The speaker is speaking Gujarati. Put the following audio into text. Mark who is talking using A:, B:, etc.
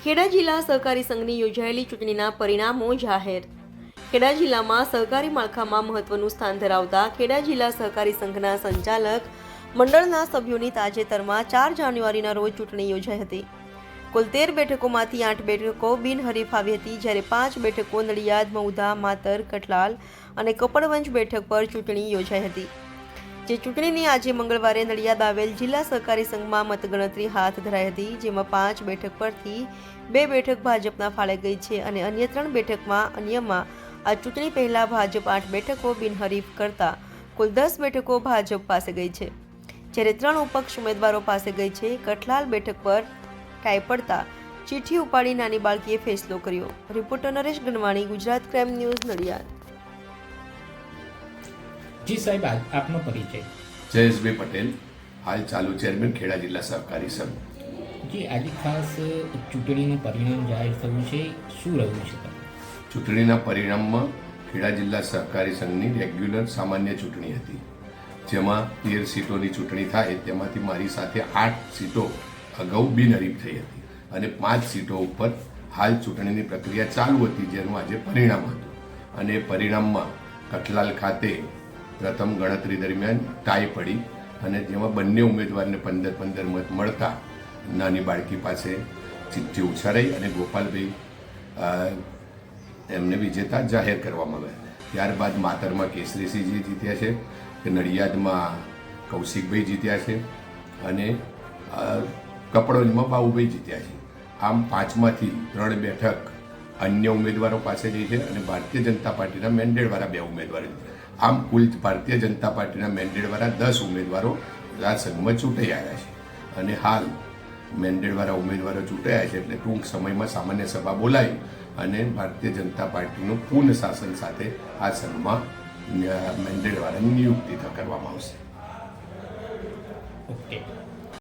A: ખેડા જિલ્લા સહકારી સંઘની યોજાયેલી ચૂંટણીના પરિણામો જાહેર. ખેડા જિલ્લામાં સહકારી માળખામાં મહત્વનું સ્થાન ધરાવતા ખેડા જિલ્લા સહકારી સંઘના સંચાલક મંડળના સભ્યોની તાજેતરમાં 4 જાન્યુઆરીના રોજ ચૂંટણી યોજાઈ હતી. કુલ 13 બેઠકોમાંથી 8 બેઠકો બિનહરીફ આવી હતી, જ્યારે 5 બેઠકો નડિયાદ, મહુધા, માતર, કઠલાલ અને કપડવંજ બેઠક પર ચૂંટણી યોજાઈ હતી. જે ચૂંટણીની આજે મંગળવારે નડિયાદ આવેલ જિલ્લા સહકારી સંઘમાં મતગણતરી હાથ ધરાઈ હતી, જેમાં 5 બેઠક પરથી 2 બેઠક ભાજપના ફાળે ગઈ છે અને અન્ય 3 બેઠકમાં આ ચૂંટણી પહેલા ભાજપ 8 બેઠકો બિનહરીફ કરતા કુલ 10 બેઠકો ભાજપ પાસે ગઈ છે, જ્યારે 3 અપક્ષ ઉમેદવારો પાસે ગઈ છે. કઠલાલ બેઠક પર ટાઈ પડતા ચીઠી ઉપાડી નાની બાળકીએ ફેસલો કર્યો. Reporter Naresh Ganvani, Gujarat crime news, Nadiad.
B: જી સાહેબ, આપનો પરિચય.
C: જયેશભાઈ પટેલ, હાલ ચાલુ ચેરમેન ખેડા જિલ્લા સહકારી સંઘ.
B: જી, આજે ખાસ ચૂંટણીનું પરિણામ જાહેર થયું છે, શું રહ્યું છે?
C: ચૂંટણીના પરિણામમાં ખેડા જિલ્લા સહકારી સંઘની રેગ્યુલર સામાન્ય ચૂંટણી હતી, જેમાં 13 સીટોની ચૂંટણી થાય તેમાંથી મારી સાથે 8 સીટો અગાઉ બિનહરીફ થઈ હતી અને 5 સીટો ઉપર હાલ ચૂંટણીની પ્રક્રિયા ચાલુ હતી, જેનું આજે પરિણામ હતું. અને પરિણામમાં કઠલાલ ખાતે પ્રથમ ગણતરી દરમિયાન ટાઈ પડી અને જેમાં બંને ઉમેદવારને 15-15 મત મળતા નાની બાળકી પાસે ચિઠ્ઠી ઉછાળાઈ અને ગોપાલભાઈ એમને વિજેતા જાહેર કરવામાં આવ્યા. ત્યારબાદ માતરમાં કેસરીસિંહજી જીત્યા છે, નડિયાદમાં કૌશિકભાઈ જીત્યા છે અને કપડવંજમાં બાબુભાઈ જીત્યા છે. આમ 5માંથી 3 બેઠક અન્ય ઉમેદવારો પાસે જઈ છે અને ભારતીય જનતા પાર્ટીના મેન્ડેટવાળા 2 ઉમેદવારો. આમ કુલ ભારતીય જનતા પાર્ટીના મેન્ડેટવાળા 10 ઉમેદવારો આ સંઘમાં ચૂંટાઈ આવ્યા છે અને હાલ મેન્ડેટવાળા ઉમેદવારો ચૂંટાયા છે એટલે ટૂંક સમયમાં સામાન્ય સભા બોલાવી અને ભારતીય જનતા પાર્ટીનું પૂર્ણ શાસન સાથે આ સંઘમાં મેન્ડેટવાળાની નિયુક્તિ કરવામાં આવશે.
B: ઓકે.